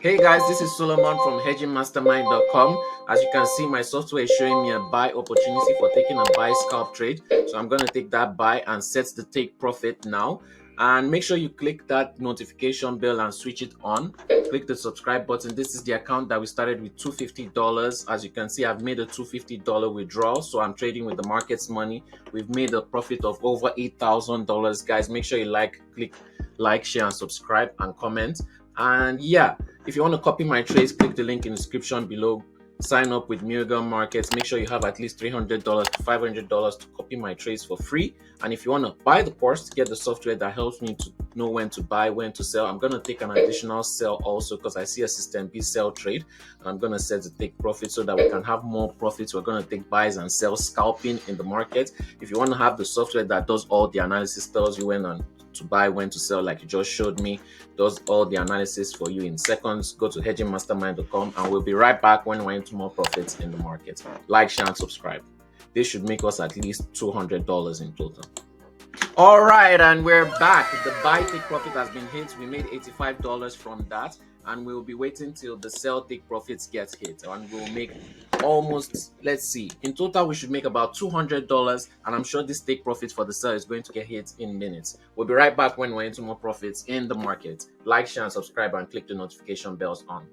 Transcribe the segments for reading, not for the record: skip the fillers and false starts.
Hey guys, this is Solomon from hedgingmastermind.com. As you can see, my software is showing me a buy opportunity for taking a buy scalp trade. So I'm going to take that buy and set the take profit now. And make sure you click that notification bell and switch it on. Click the subscribe button. This is the account that we started with $250. As you can see, I've made a $250 withdrawal. So I'm trading with the market's money. We've made a profit of over $8,000. Guys, make sure you click like, share, and subscribe and comment. And yeah, if you want to copy my trades, click the link in the description below. Sign up with Miracle Markets. Make sure you have at least $300 to $500 to copy my trades for free. And if you want to buy the course to get the software that helps me to know when to buy, when to sell, I'm going to take an additional sell also because I see a system B sell trade. And I'm going to set the take profit so that we can have more profits. We're going to take buys and sell scalping in the market. If you want to have the software that does all the analysis, tells you when to buy, when to sell, like you just showed me, does all the analysis for you in seconds, go to hedgingmastermind.com and we'll be right back when we're into more profits in the market. Like, share, and subscribe. This should make us at least $200 in total. All right, and we're back. The buy take profit has been hit. We made $85 from that, and we'll be waiting till the sell take profits gets hit, and we'll make almost, let's see, in total we should make about $200, and I'm sure this take profit for the sell is going to get hit in minutes. We'll be right back when we're into more profits in the market. Like, share, and subscribe, and click the notification bells on.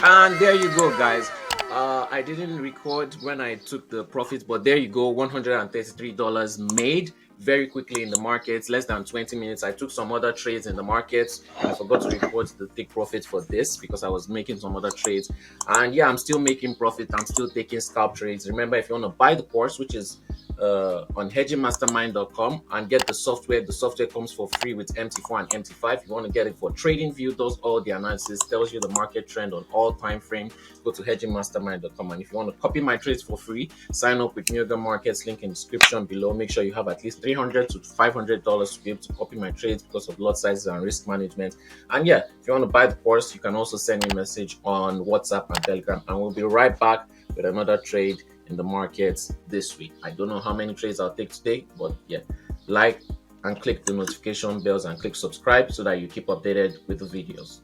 And there you go, guys. I didn't record when I took the profit, but there you go, $133 made very quickly in the markets, less than 20 minutes. I took some other trades in the markets. I forgot to record the take profit for this because I was making some other trades. And yeah, I'm still making profit. I'm still taking scalp trades. Remember, if you want to buy the course, which is on hedgingmastermind.com, and get the software comes for free with MT4 and MT5. If you want to get it for trading view, does all the analysis, tells you the market trend on all time frame, go to hedgingmastermind.com. And if you want to copy my trades for free, sign up with Miracle Markets, link in the description below. Make sure you have at least $300 to $500 to be able to copy my trades because of lot sizes and risk management. And yeah, if you want to buy the course, you can also send me a message on WhatsApp and Telegram, and we'll be right back with another trade in the markets this week. I don't know how many trades I'll take today, but yeah, like and click the notification bells and click subscribe so that you keep updated with the videos.